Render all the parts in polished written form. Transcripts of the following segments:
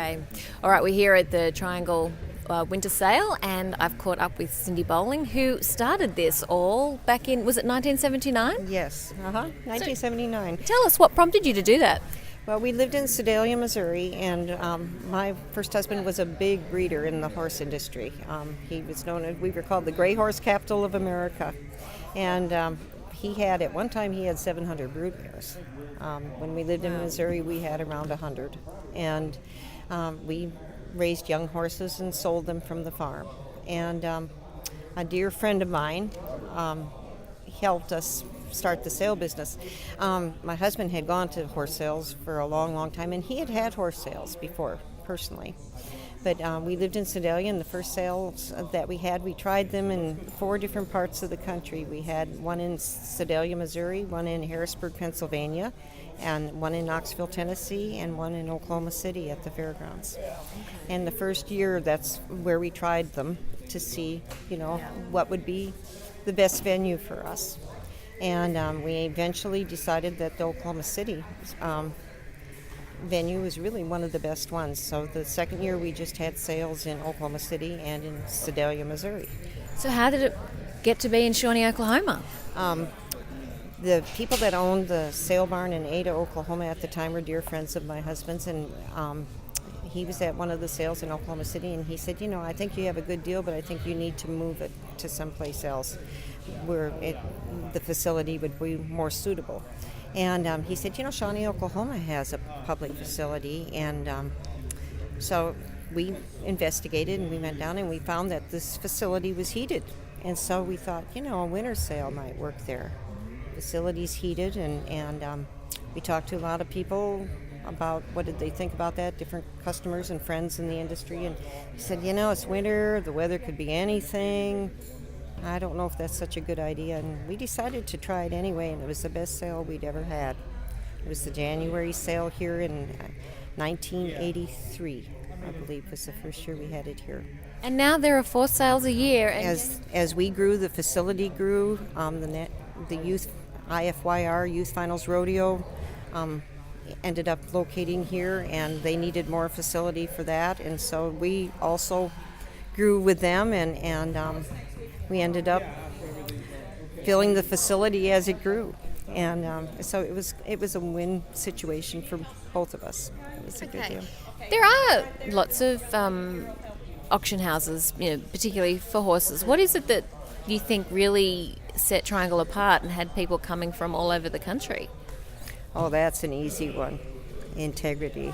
Okay. All right, we're here at the Triangle Winter Sale, and I've caught up with Cindy Bowling, who started this all back in, was it 1979? Yes, 1979. Tell us, what prompted you to do that? Well, we lived in Sedalia, Missouri, and my first husband was a big breeder in the horse industry. He was known as, we were called the gray horse capital of America. And at one time he had 700 brood mares. When we lived in Missouri, we had around 100. And we raised young horses and sold them from the farm. And a dear friend of mine helped us start the sale business. My husband had gone to horse sales for a long, long time, and he had had horse sales before, personally. But we lived in Sedalia, and the first sales that we had, we tried them in 4 different parts of the country. We had one in Sedalia, Missouri, one in Harrisburg, Pennsylvania, and one in Knoxville, Tennessee, and one in Oklahoma City at the fairgrounds. And the first year, that's where we tried them to see, what would be the best venue for us. And we eventually decided that the Oklahoma City venue was really one of the best ones. So the second year we just had sales in Oklahoma City and in Sedalia, Missouri. So how did it get to be in Shawnee, Oklahoma? The people that owned the sale barn in Ada, Oklahoma at the time were dear friends of my husband's, and he was at one of the sales in Oklahoma City, and he said, I think you have a good deal, but I think you need to move it to someplace else where the facility would be more suitable. And he said, Shawnee, Oklahoma has a public facility. And so we investigated, and we went down, and we found that this facility was heated. And so we thought, a winter sale might work there. Facility's heated, and we talked to a lot of people about what did they think about that, different customers and friends in the industry. And he said, it's winter, the weather could be anything. I don't know if that's such a good idea, and we decided to try it anyway, and it was the best sale we'd ever had. It was the January sale here in 1983, I believe, was the first year we had it here. And now there are 4 sales a year. And as we grew, the facility grew. The youth IFYR Youth Finals Rodeo ended up locating here, and they needed more facility for that, and so we also grew with them, and we ended up filling the facility as it grew, and so it was a win situation for both of us. It was a good deal. There are lots of auction houses, particularly for horses. What is it that you think really set Triangle apart and had people coming from all over the country? Oh, that's an easy one. Integrity.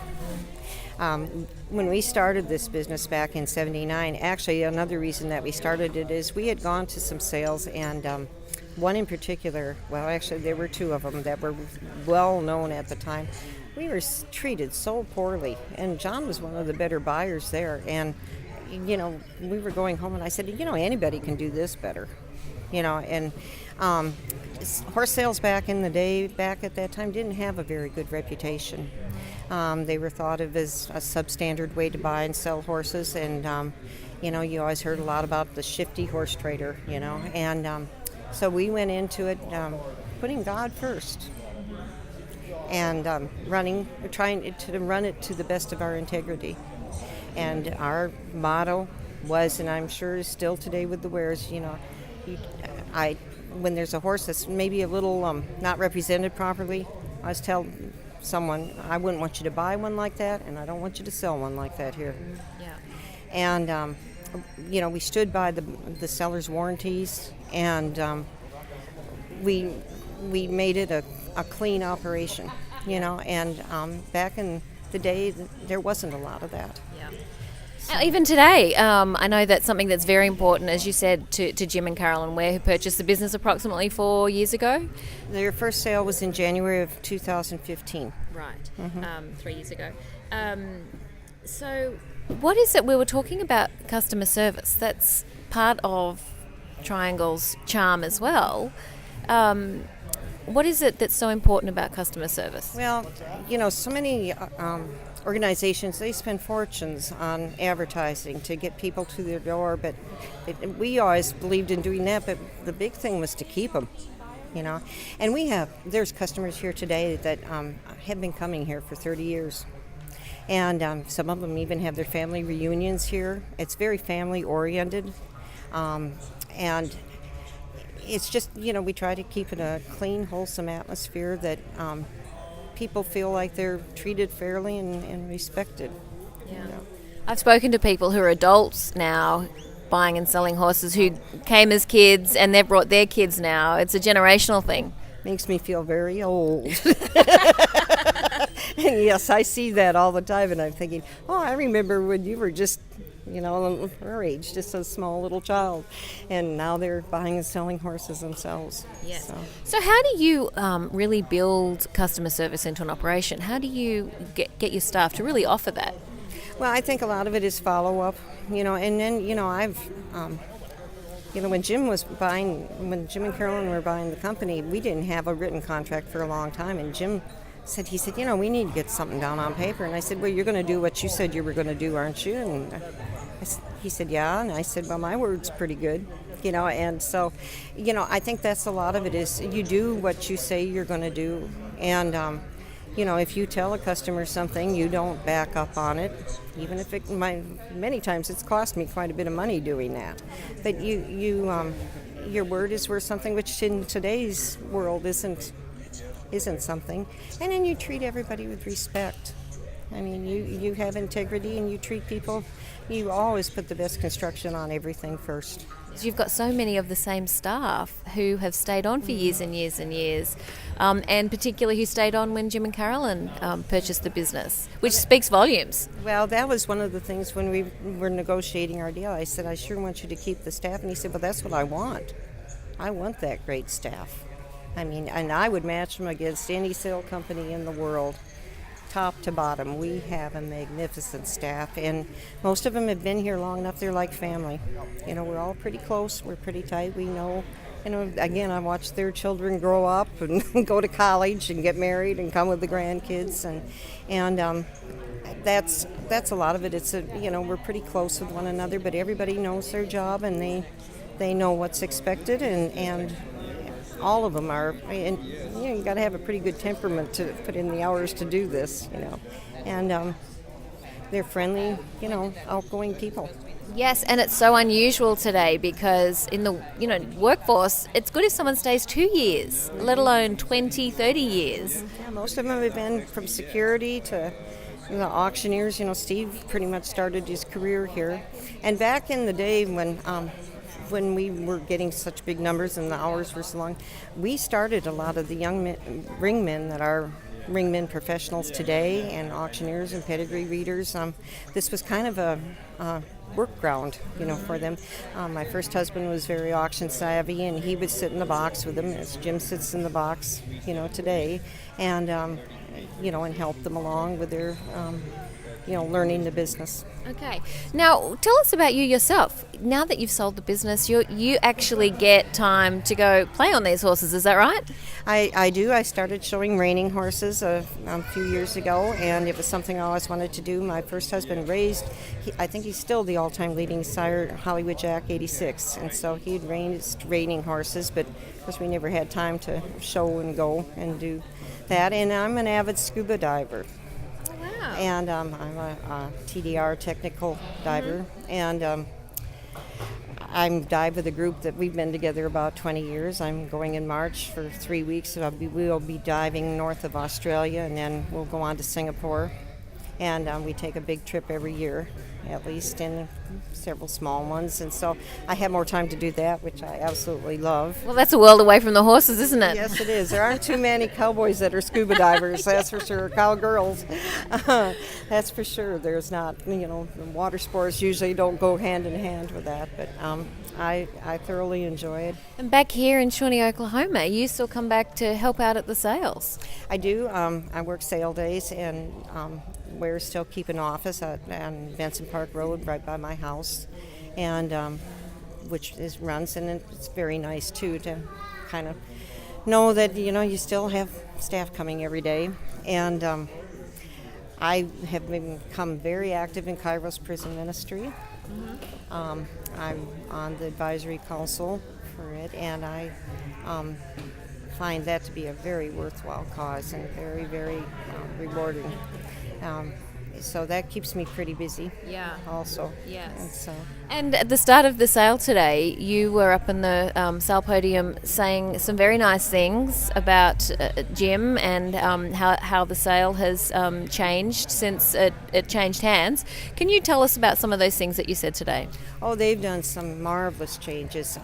When we started this business back in '79, actually another reason that we started it is we had gone to some sales, and one in particular, well, actually there were 2 of them that were well known at the time. We were treated so poorly, and John was one of the better buyers there, and we were going home, and I said, anybody can do this better, and horse sales back in the day, back at that time, didn't have a very good reputation. They were thought of as a substandard way to buy and sell horses, and you always heard a lot about the shifty horse trader, and so we went into it putting God first, and trying to run it to the best of our integrity. And our motto was, and I'm sure is still today with the Wares, when there's a horse that's maybe a little not represented properly, I always tell someone, I wouldn't want you to buy one like that, and I don't want you to sell one like that here. Yeah. And we stood by the seller's warranties, and we made it a clean operation, and back in the day there wasn't a lot of that. Yeah. Even today, I know that's something that's very important, as you said, to Jim and Caroline Ware, who purchased the business approximately 4 years ago. Their first sale was in January of 2015. Right, 3 years ago. So what is it? We were talking about customer service. That's part of Triangle's charm as well. What is it that's so important about customer service? Well, so many organizations, they spend fortunes on advertising to get people to their door, but we always believed in doing that, but the big thing was to keep them, and there's customers here today that have been coming here for 30 years, And some of them even have their family reunions here. It's very family oriented. And it's just, we try to keep it a clean, wholesome atmosphere that people feel like they're treated fairly and respected. Yeah. I've spoken to people who are adults now buying and selling horses who came as kids and they've brought their kids now. It's a generational thing. Makes me feel very old. And yes, I see that all the time, and I'm thinking, I remember when you were just, our age, just a small little child, and now they're buying and selling horses themselves. Yes. So how do you really build customer service into an operation? How do you get your staff to really offer that? Well, I think a lot of it is follow-up, and then, I've... when Jim and Caroline were buying the company, we didn't have a written contract for a long time, and Jim said, we need to get something down on paper. And I said, well, you're going to do what you said you were going to do, aren't you? And he said, yeah. And I said, well, my word's pretty good, and so, I think that's a lot of it is you do what you say you're going to do. And, if you tell a customer something, you don't back up on it, even if many times it's cost me quite a bit of money doing that. But your word is worth something, which in today's world isn't something. And then you treat everybody with respect. I mean, you have integrity and you treat people. You always put the best construction on everything first. You've got so many of the same staff who have stayed on for years and years and years, and particularly who stayed on when Jim and Caroline purchased the business, which speaks volumes. Well, that was one of the things when we were negotiating our deal. I said, I sure want you to keep the staff. And he said, well, that's what I want. I want that great staff. I mean, and I would match them against any sale company in the world. Top to bottom, we have a magnificent staff, and most of them have been here long enough, they're like family. We're all pretty close, we're pretty tight, we know. Again, I watch their children grow up and go to college and get married and come with the grandkids, and that's a lot of it. It's we're pretty close with one another, but everybody knows their job, and they know what's expected, and all of them are, and you got to have a pretty good temperament to put in the hours to do this, and they're friendly, outgoing people. Yes, and it's so unusual today because in the workforce, it's good if someone stays 2 years, let alone 20, 30 years. Yeah, most of them have been from security to the auctioneers. Steve pretty much started his career here, and back in the day when we were getting such big numbers and the hours were so long, we started a lot of the young ringmen that are ringmen professionals today, and auctioneers and pedigree readers. This was kind of a work ground, for them. My first husband was very auction savvy, and he would sit in the box with them, as Jim sits in the box, today, and and help them along with their learning the business. Okay. Now, tell us about you yourself. Now that you've sold the business, you actually get time to go play on these horses, is that right? I do. I started showing reining horses a few years ago, and it was something I always wanted to do. My first husband I think he's still the all-time leading sire, Hollywood Jack 86, and so he'd raised reining horses, but of course we never had time to show and go and do that. And I'm an avid scuba diver. Wow. And I'm a TDR technical diver, and I'm dive with a group that we've been together about 20 years. I'm going in March for 3 weeks. So we'll be diving north of Australia, and then we'll go on to Singapore. And we take a big trip every year, at least, and several small ones. And so I have more time to do that, which I absolutely love. Well, that's a world away from the horses, isn't it? Yes, it is. There aren't too many cowboys that are scuba divers, that's for sure. Cowgirls, that's for sure. There's not, water sports usually don't go hand in hand with that, but I thoroughly enjoy it. And back here in Shawnee, Oklahoma, you still come back to help out at the sales? I do. I work sale days, and Ware's still keep an office on Benson Park Road right by my house, and which runs, and it's very nice too to kind of know that you still have staff coming every day. And I have become very active in Kairos Prison Ministry. Mm-hmm. I'm on the advisory council for it, and I find that to be a very worthwhile cause and very, very rewarding. so that keeps me pretty busy. Yeah. Also. Yes. And so. And at the start of the sale today, you were up in the sale podium saying some very nice things about Jim and how the sale has changed since it changed hands. Can you tell us about some of those things that you said today? Oh, they've done some marvelous changes.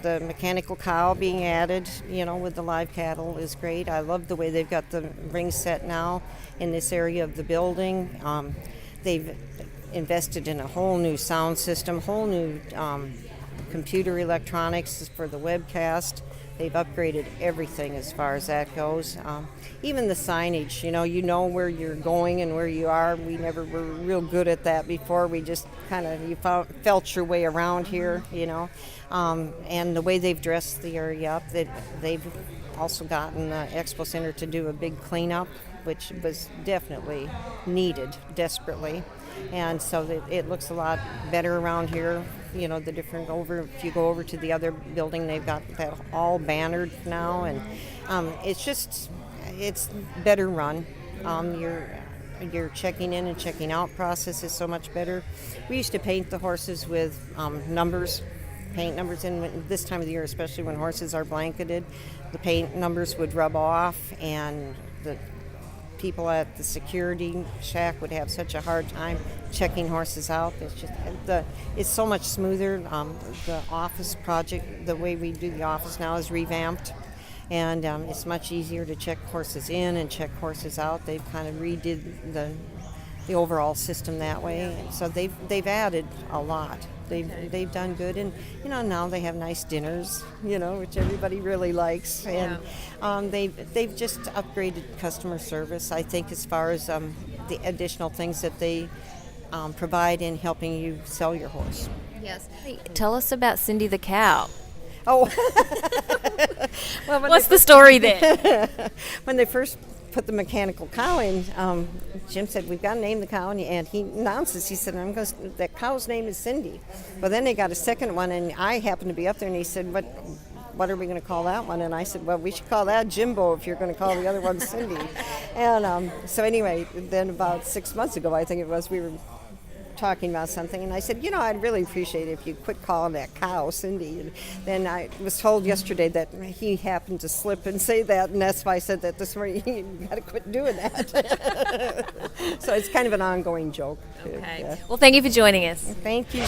The mechanical cow being added, with the live cattle is great. I love the way they've got the ring set now in this area of the building. They've invested in a whole new sound system, whole new computer electronics for the webcast. They've upgraded everything as far as that goes. Even the signage, you know where you're going and where you are. We never were real good at that before. We just kind of, felt your way around here, And the way they've dressed the area up, they've also gotten the Expo Center to do a big cleanup, which was definitely needed, desperately. And so it looks a lot better around here. The different if you go over to the other building, they've got that all bannered now, and it's better run. Your checking in and checking out process is so much better. We used to paint the horses with paint numbers in this time of the year, especially when horses are blanketed. The paint numbers would rub off, and the people at the security shack would have such a hard time checking horses out. It's so much smoother. The office project, the way we do the office now, is revamped, and it's much easier to check horses in and check horses out. They've kind of redid the overall system that way. So they've added a lot. They've done good, and now they have nice dinners, which everybody really likes, and they've just upgraded customer service. I think as far as the additional things that they provide in helping you sell your horse. Yes. Tell us about Cindy the cow. Oh, What's the story there? When they first put the mechanical cow in, Jim said, "We've got to name the cow," and he announced this. He said, "That cow's name is Cindy." Well, then they got a second one, and I happened to be up there, and he said, "What are we going to call that one?" And I said, "Well, we should call that Jimbo if you're going to call the other one Cindy." And so anyway, then about 6 months ago, I think it was, we were talking about something, and I said, I'd really appreciate it if you quit calling that cow Cindy. And then I was told yesterday that he happened to slip and say that, and that's why I said that this morning. You got to quit doing that. So it's kind of an ongoing joke. Okay. Well, thank you for joining us. Thank you.